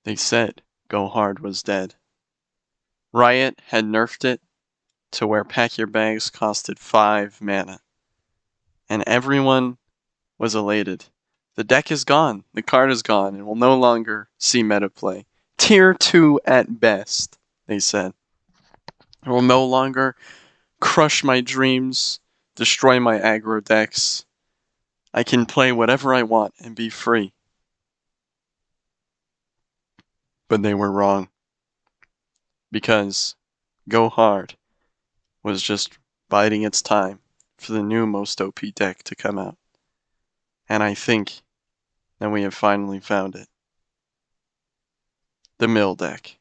They said Go Hard was dead. Riot had nerfed it to where Pack Your Bags costed 5 mana. And everyone was elated. The deck is gone, the card is gone, and will no longer see meta play. Tier 2 at best, they said. It will no longer crush my dreams, destroy my aggro decks. I can play whatever I want and be free. But they were wrong. Because Go Hard was just biding its time for the new most OP deck to come out. And I think that we have finally found it. The mill deck.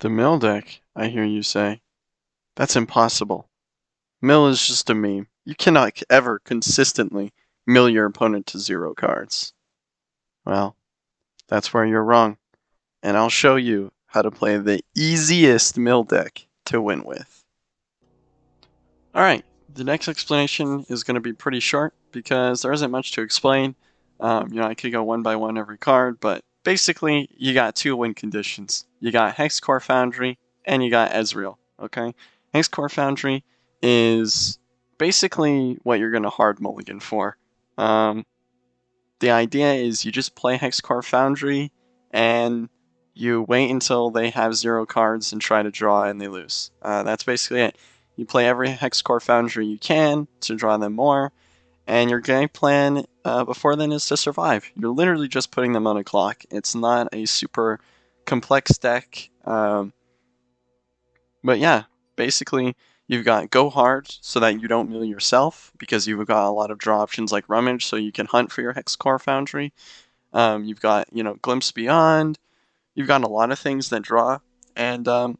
The mill deck, I hear you say. That's impossible. Mill is just a meme. You cannot ever consistently mill your opponent to 0 cards. Well, that's where you're wrong. And I'll show you how to play the easiest mill deck to win with. Alright, the next explanation is going to be pretty short because there isn't much to explain. I could go one by one every card, but basically you got 2 win conditions. You got Hexcore Foundry and you got Ezreal, okay? Hexcore Foundry is basically what you're going to hard mulligan for. The idea is you just play Hexcore Foundry and you wait until they have 0 cards and try to draw and they lose. That's basically it. You play every Hexcore Foundry you can to draw them more, and your game plan before then is to survive. You're literally just putting them on a clock. It's not a super complex deck. But yeah, basically you've got Go Hard so that you don't mill yourself because you've got a lot of draw options like Rummage so you can hunt for your Hexcore Foundry. You've got, Glimpse Beyond. You've got a lot of things that draw. And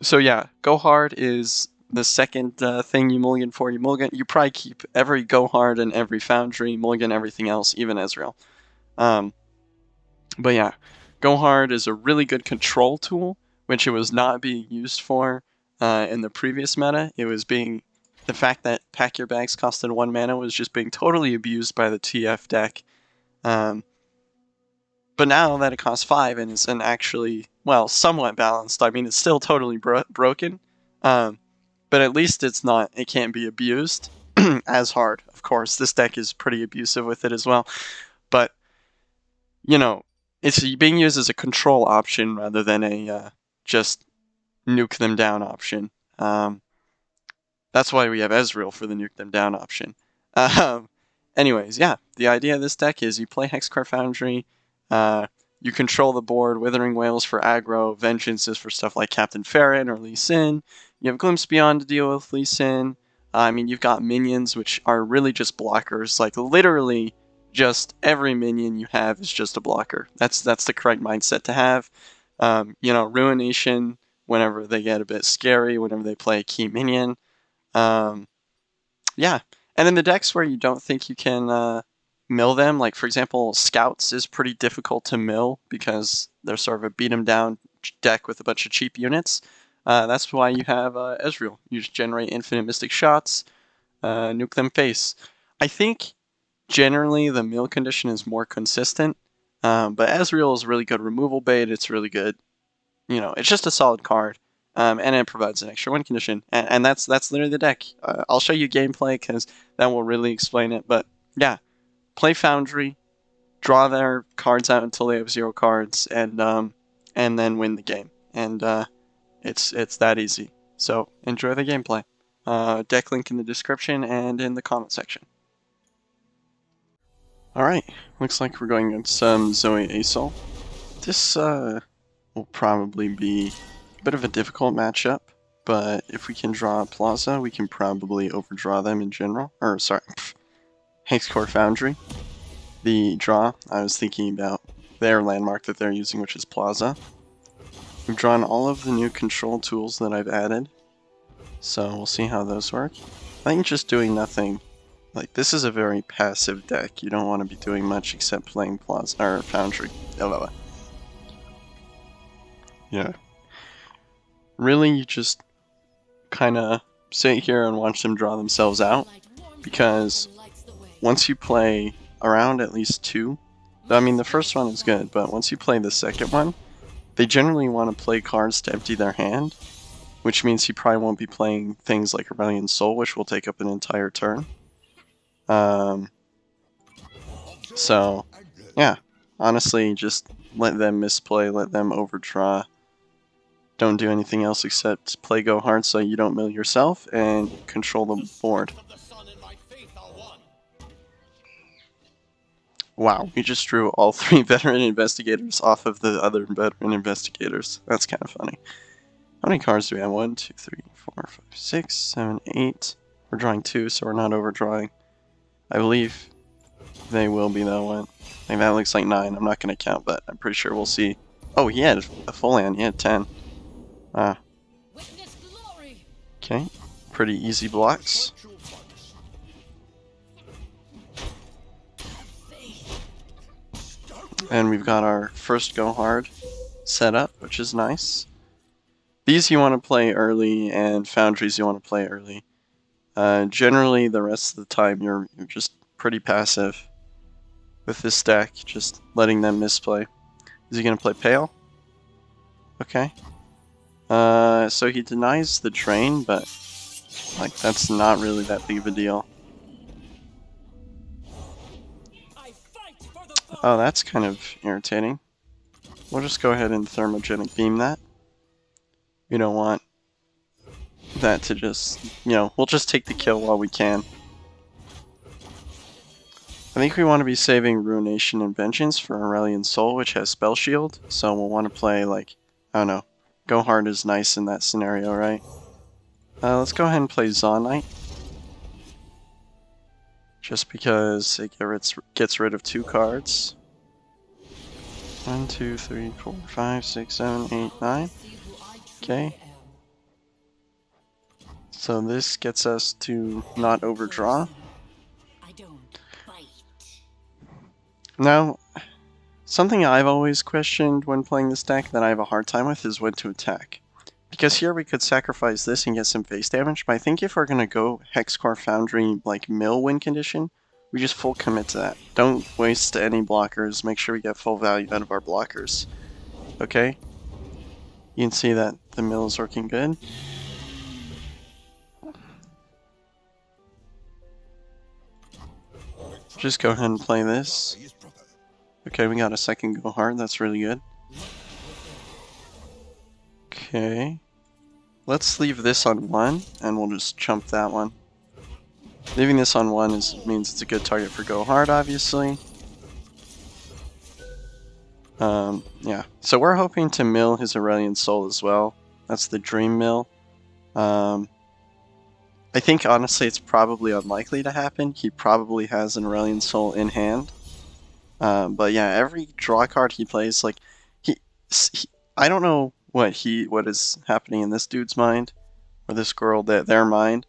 so yeah, Go Hard is the second thing you mulligan for. You probably keep every Go Hard and every Foundry, mulligan everything else, even Ezreal. But yeah, Go Hard is a really good control tool, which it was not being used for in the previous meta. The fact that Pack Your Bags costed 1 mana was just being totally abused by the TF deck. But now that it costs 5 and is actually, somewhat balanced, I mean, it's still totally broken. But at least it can't be abused as hard. Of course, this deck is pretty abusive with it as well. But, it's being used as a control option rather than a just nuke them down option. That's why we have Ezreal for the nuke them down option. Anyways, yeah, the idea of this deck is you play Hexcore Foundry, you control the board, Withering Wails for aggro, Vengeance is for stuff like Captain Farron or Lee Sin. You have Glimpse Beyond to deal with Lee Sin. You've got minions, which are really just blockers. Like, literally, just every minion you have is just a blocker. That's the correct mindset to have. Ruination, whenever they get a bit scary, whenever they play a key minion. Yeah. And then the decks where you don't think you can mill them, like, for example, Scouts is pretty difficult to mill because they're sort of a beat 'em down deck with a bunch of cheap units. That's why you have Ezreal. You just generate infinite Mystic Shots, nuke them face. I think generally the mill condition is more consistent, but Ezreal is really good removal bait. It's really good. It's just a solid card. And it provides an extra win condition, and that's literally the deck. I'll show you gameplay because that will really explain it. But yeah, play Foundry, draw their cards out until they have 0 cards, and then win the game. And it's that easy. So enjoy the gameplay. Deck link in the description and in the comment section. All right, looks like we're going against some Zoe Asol. This will probably be a bit of a difficult matchup, but if we can draw Plaza, we can probably overdraw them in general. Hexcore Foundry. The draw, I was thinking about their landmark that they're using, which is Plaza. We've drawn all of the new control tools that I've added, so we'll see how those work. I think just doing nothing, like, this is a very passive deck. You don't want to be doing much except playing Plaza, or Foundry. Yeah. Really, you just kind of sit here and watch them draw themselves out, because once you play around at least 2, I mean, the first one is good, but once you play the second one, they generally want to play cards to empty their hand, which means he probably won't be playing things like Rebellion Soul, which will take up an entire turn. So, yeah, honestly, just let them misplay, let them overdraw. Don't do anything else except play go hard so you don't mill yourself and control the board. Wow, we just drew all 3 veteran investigators off of the other veteran investigators. That's kind of funny. How many cards do we have? 1, 2, 3, 4, 5, 6, 7, 8. We're drawing 2, so we're not overdrawing. I believe they will be that one. I think that looks like 9. I'm not going to count, but I'm pretty sure we'll see. Oh, he had a full hand. He had 10. Ah. Okay. Pretty easy blocks. And we've got our first go hard set up, which is nice. These you want to play early, and Foundries you want to play early. Generally, the rest of the time you're just pretty passive with this deck, just letting them misplay. Is he going to play Pale? Okay. So he denies the drain, but like that's not really that big of a deal. Oh, that's kind of irritating. We'll just go ahead and thermogenic beam that. We don't want that to just, we'll just take the kill while we can. I think we want to be saving Ruination and Vengeance for Aurelian Soul, which has Spell Shield, so we'll want to play, like, I don't know, Go Hard is nice in that scenario, right? Let's go ahead and play Zaunite. Just because it gets rid of 2 cards. 1, 2, 3, 4, 5, 6, 7, 8, 9. Okay. So this gets us to not overdraw. Now, something I've always questioned when playing this deck that I have a hard time with is when to attack. Because here we could sacrifice this and get some face damage, but I think if we're going to go Hexcore Foundry, like mill win condition, we just full commit to that. Don't waste any blockers, make sure we get full value out of our blockers. Okay? You can see that the mill is working good. Just go ahead and play this. Okay, we got a second go hard, that's really good. Okay. Let's leave this on 1, and we'll just chump that one. Leaving this on 1 means it's a good target for go hard, obviously. Yeah. So we're hoping to mill his Aurelian Soul as well. That's the dream mill. I think, honestly, it's probably unlikely to happen. He probably has an Aurelian Soul in hand. But yeah, every draw card he plays, like, I don't know what is happening in this dude's mind, or this girl, their mind,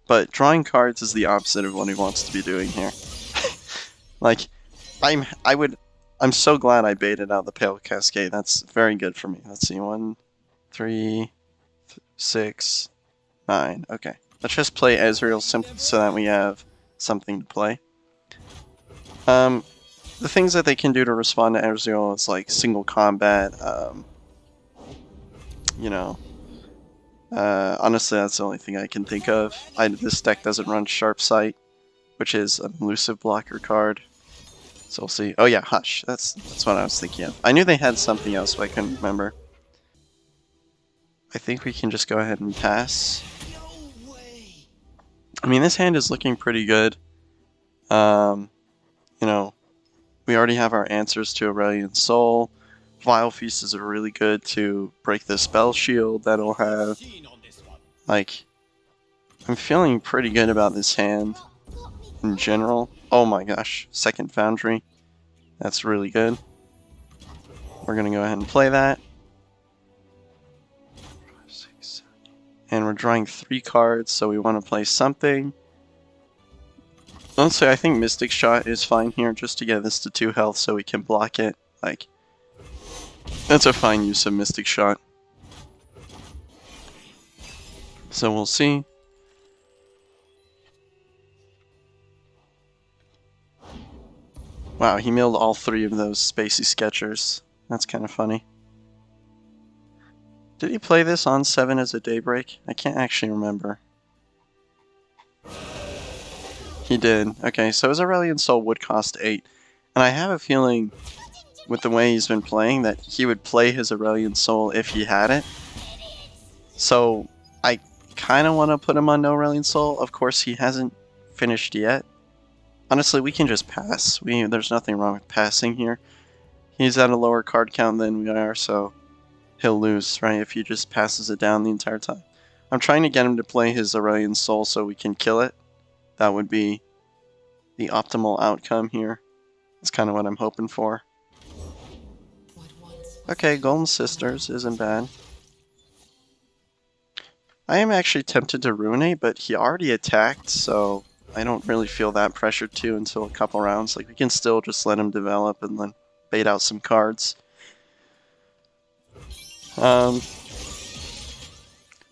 but drawing cards is the opposite of what he wants to be doing here. Like, I'm so glad I baited out the Pale Cascade. That's very good for me. Let's see, 1, 3, 6, 9. Okay, let's just play Ezreal simply so that we have something to play. The things that they can do to respond to Ezreal is like single combat, honestly that's the only thing I can think of. This deck doesn't run Sharp Sight, which is an elusive blocker card. So we'll see. Oh yeah, Hush. That's what I was thinking of. I knew they had something else, but I couldn't remember. I think we can just go ahead and pass. I mean, this hand is looking pretty good. We already have our answers to Aurelian Soul. Vile Feast is really good to break the spell shield that it'll have. Like, I'm feeling pretty good about this hand in general. Oh my gosh, second Foundry. That's really good. We're going to go ahead and play that. And we're drawing 3 cards, so we want to play something. Honestly, I think Mystic Shot is fine here, just to get this to 2 health so we can block it. Like, that's a fine use of Mystic Shot. So we'll see. Wow, he milled all 3 of those spacey sketchers. That's kind of funny. Did he play this on 7 as a Daybreak? I can't actually remember. He did. Okay, so his Aurelion Soul would cost 8. And I have a feeling, with the way he's been playing, that he would play his Aurelion Soul if he had it. So, I kind of want to put him on no Aurelion Soul. Of course, he hasn't finished yet. Honestly, we can just pass. There's nothing wrong with passing here. He's at a lower card count than we are, so he'll lose, right, if he just passes it down the entire time. I'm trying to get him to play his Aurelion Soul so we can kill it. That would be the optimal outcome here. That's kind of what I'm hoping for. Okay, Golden Sisters isn't bad. I am actually tempted to Ruinate, but he already attacked, so I don't really feel that pressured to until a couple rounds. Like, we can still just let him develop and then bait out some cards.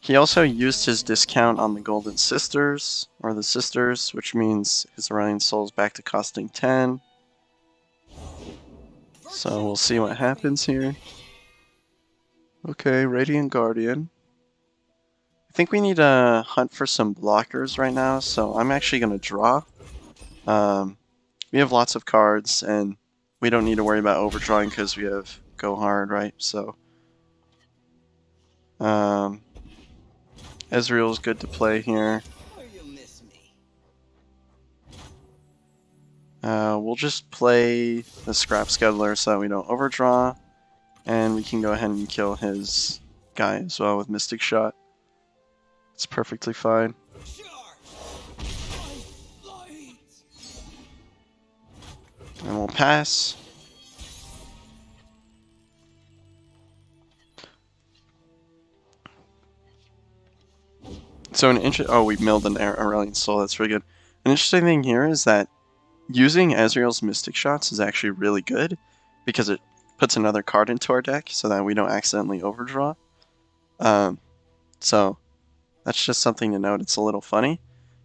He also used his discount on the Golden Sisters, or the Sisters, which means his Aurelion Soul's back to costing 10. So we'll see what happens here. Okay, Radiant Guardian. I think we need to hunt for some blockers right now, so I'm actually going to draw. We have lots of cards, and we don't need to worry about overdrawing because we have Go Hard, right? So, Ezreal's good to play here. We'll just play the Scrap Scuttler so that we don't overdraw, and we can go ahead and kill his guy as well with Mystic Shot. It's perfectly fine. And we'll pass. So we milled an Aurelion Soul, that's really good. An interesting thing here is that using Ezreal's Mystic Shots is actually really good because it puts another card into our deck so that we don't accidentally overdraw. So that's just something to note. It's a little funny.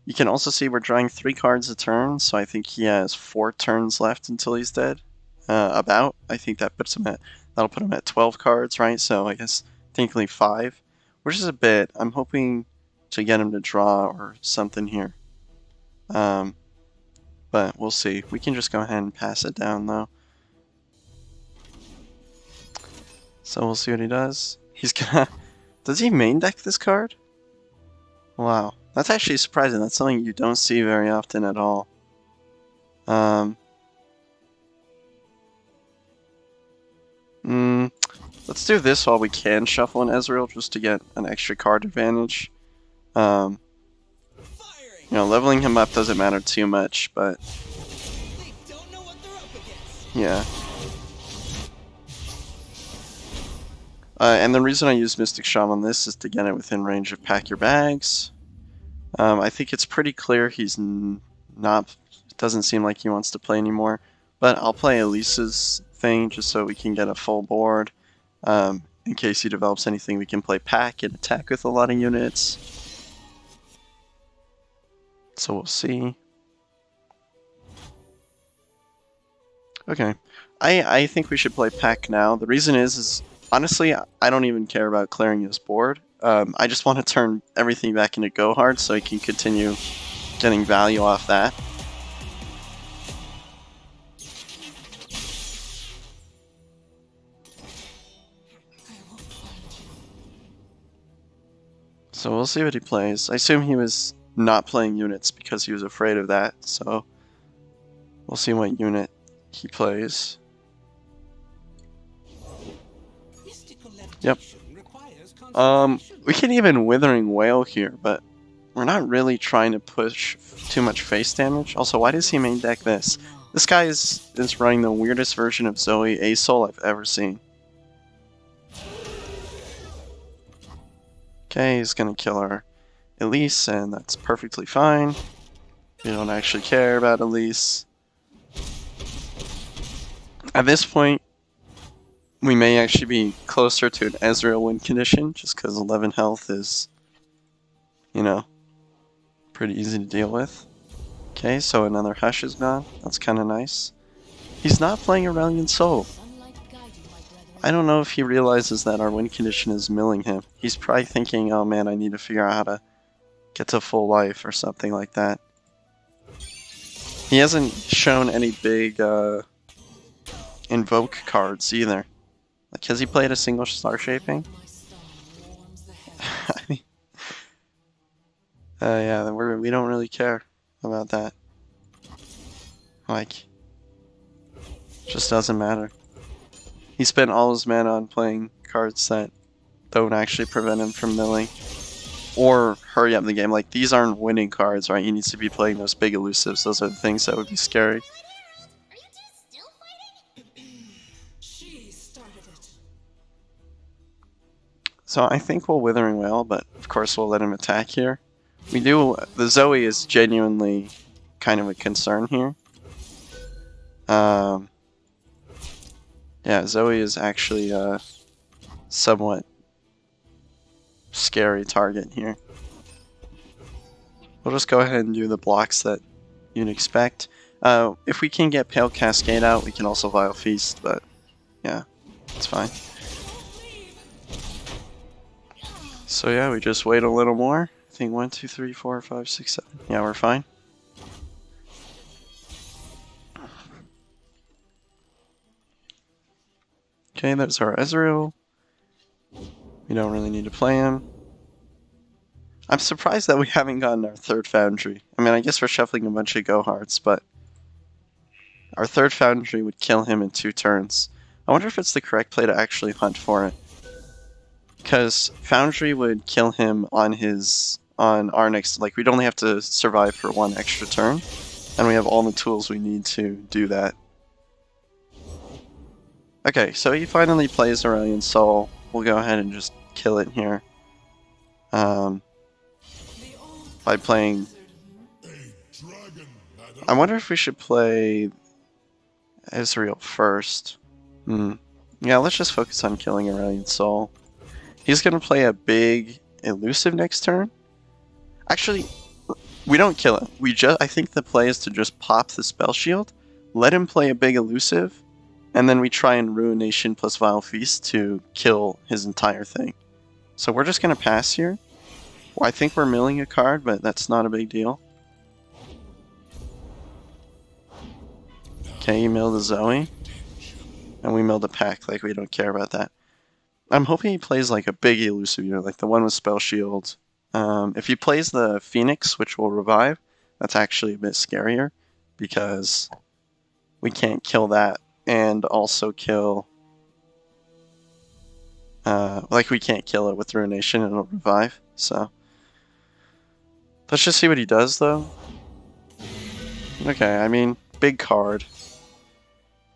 You can also see we're drawing 3 cards a turn, so I think he has 4 turns left until he's dead. I think that'll put him at 12 cards, right? So I guess technically 5, which is a bit. I'm hoping to get him to draw or something here. But we'll see. We can just go ahead and pass it down though. So we'll see what he does. He's gonna... Does he main deck this card? Wow. That's actually surprising. That's something you don't see very often at all. Let's do this while we can shuffle an Ezreal just to get an extra card advantage. You know, leveling him up doesn't matter too much, but yeah. And the reason I use Mystic Shot on this is to get it within range of Pack Your Bags. I think it's pretty clear he's not... It doesn't seem like he wants to play anymore. But I'll play Elise's thing just so we can get a full board. In case he develops anything, we can play Pack and attack with a lot of units. So we'll see. Okay. I think we should play Pack now. The reason is honestly, I don't even care about clearing his board. I just want to turn everything back into Go Hard so he can continue getting value off that. So we'll see what he plays. I assume he was not playing units because he was afraid of that, so we'll see what unit he plays. Yep. We can even Withering Wail here, but we're not really trying to push too much face damage. Also, why does he main deck this? This guy is running the weirdest version of Zoe Asol I've ever seen. Okay, he's gonna kill our Elise, and that's perfectly fine. We don't actually care about Elise. At this point, we may actually be closer to an Ezreal win condition, just because 11 health is, you know, pretty easy to deal with. Okay, so another Hush is gone. That's kind of nice. He's not playing Aurelion Sol. I don't know if he realizes that our win condition is milling him. He's probably thinking, oh man, I need to figure out how to get to full life or something like that. He hasn't shown any big invoke cards either. Like, has he played a single star shaping? I mean, yeah, we don't really care about that. Like, just doesn't matter. He spent all his mana on playing cards that don't actually prevent him from milling or hurry up the game. Like, these aren't winning cards, right? He needs to be playing those big elusives. Those are the things that would be scary. Are you two still fighting? She started it. So I think we'll Withering Wail, but of course we'll let him attack here. The Zoe is genuinely kind of a concern here. Yeah, Zoe is actually a somewhat scary target here. We'll just go ahead and do the blocks that you'd expect. If we can get Pale Cascade out, we can also Vile Feast, but yeah, it's fine. So yeah, we just wait a little more. I think 1, 2, 3, 4, 5, 6, 7. Yeah, we're fine. Okay, that's our Ezreal. We don't really need to play him. I'm surprised that we haven't gotten our third Foundry. I mean, I guess we're shuffling a bunch of Go Hearts, but our third Foundry would kill him in 2 turns. I wonder if it's the correct play to actually hunt for it. Because Foundry would kill him on our next, like, we'd only have to survive for 1 extra turn, and we have all the tools we need to do that. Okay, so he finally plays Aurelion Sol. We'll go ahead and just kill it here. By playing... I wonder if we should play Ezreal first. Yeah, let's just focus on killing Aurelion Sol. He's going to play a big elusive next turn. Actually, we don't kill him. I think the play is to just pop the spell shield, let him play a big elusive, and then we try and Ruination plus Vile Feast to kill his entire thing. So we're just going to pass here. Well, I think we're milling a card, but that's not a big deal. Okay, you mill the Zoe. And we mill the pack, like we don't care about that. I'm hoping he plays like a big elusive, like the one with Spell Shield. If he plays the Phoenix, which will revive, that's actually a bit scarier, because we can't kill that and also kill... we can't kill it with Ruination and it'll revive, so... Let's just see what he does, though. Okay, I mean, big card.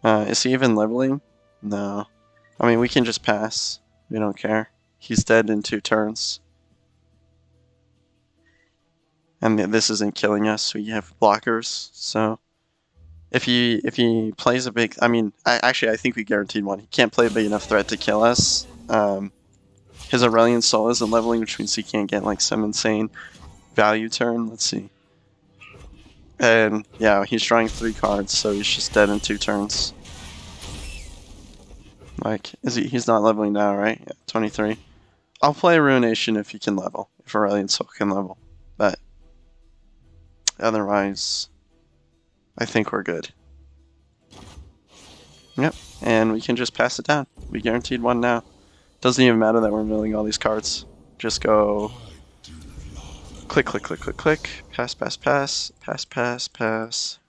Is he even leveling? No. I mean, we can just pass. We don't care. He's dead in 2 turns. And this isn't killing us. We have blockers, so... If he plays a big... I mean, I think we guaranteed one. He can't play a big enough threat to kill us. His Aurelion Sol isn't leveling, which means he can't get, like, some insane value turn. Let's see. And, yeah, he's drawing 3 cards, so he's just dead in 2 turns. Like, he's not leveling now, right? Yeah, 23. I'll play Ruination if he can level. If Aurelion Sol can level. But, otherwise... I think we're good. Yep, and we can just pass it down. We guaranteed 1 now. Doesn't even matter that we're milling all these cards. Just go... Click, click, click, click, click. Pass, pass, pass. Pass, pass, pass.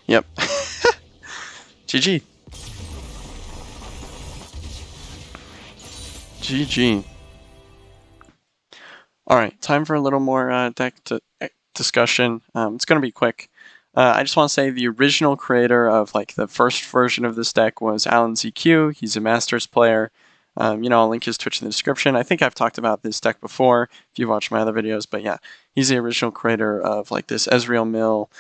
Yep. GG. GG. Alright, time for a little more deck discussion. It's going to be quick. I just want to say the original creator of like the first version of this deck was Alanzq. He's a Masters player. I'll link his Twitch in the description. I think I've talked about this deck before if you've watched my other videos, but yeah, he's the original creator of like this Ezreal mill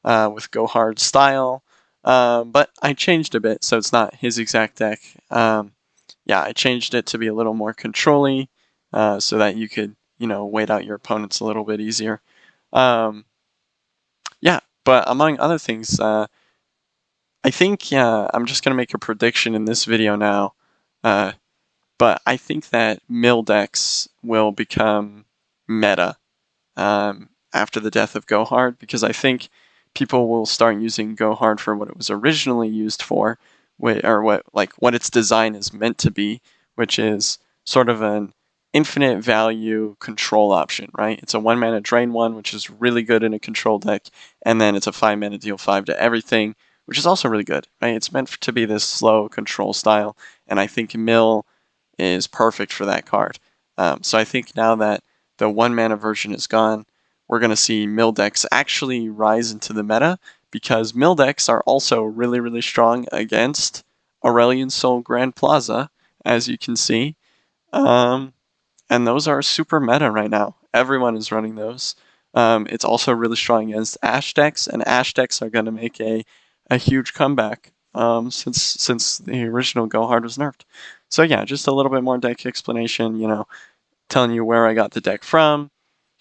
with Go Hard style. But I changed a bit, so it's not his exact deck. Yeah, I changed it to be a little more control-y so that you could wait out your opponents a little bit easier. Um, yeah, but among other things, I think I'm just gonna make a prediction in this video now. Uh, but I think that mill decks will become meta after the death of Go Hard, because I think people will start using Go Hard for what it was originally used for, or what its design is meant to be, which is sort of an infinite value control option, right? It's a 1 mana drain one, which is really good in a control deck, and then it's a 5 mana deal 5 to everything, which is also really good, right? It's meant to be this slow control style, and I think Mill is perfect for that card. So I think now that the 1 mana version is gone, we're going to see mill decks actually rise into the meta, because mill decks are also really, really strong against Aurelion Sol Grand Plaza, as you can see. Um, and those are super meta right now. Everyone is running those. It's also really strong against Ash decks, and Ash decks are going to make a huge comeback since the original Go Hard was nerfed. So yeah, just a little bit more deck explanation. Telling you where I got the deck from,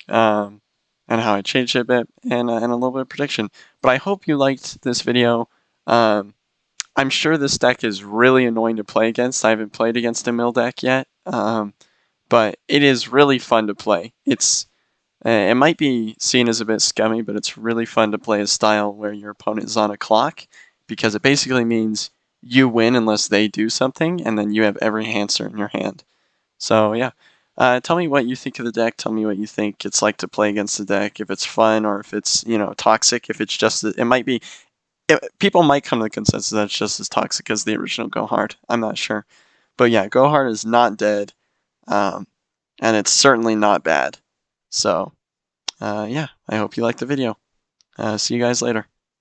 um, and how I changed it a bit, and a little bit of prediction. But I hope you liked this video. Um, I'm sure this deck is really annoying to play against. I haven't played against a mill deck yet, but it is really fun to play. It might be seen as a bit scummy, but it's really fun to play a style where your opponent is on a clock, because it basically means you win unless they do something, and then you have every answer in your hand. So yeah, tell me what you think of the deck. Tell me what you think it's like to play against the deck. If it's fun, or if it's toxic. If it's just, it might be. People might come to the consensus that it's just as toxic as the original Go Hard. I'm not sure, but yeah, Go Hard is not dead, um, and it's certainly not bad. So yeah, I hope you liked the video. See you guys later.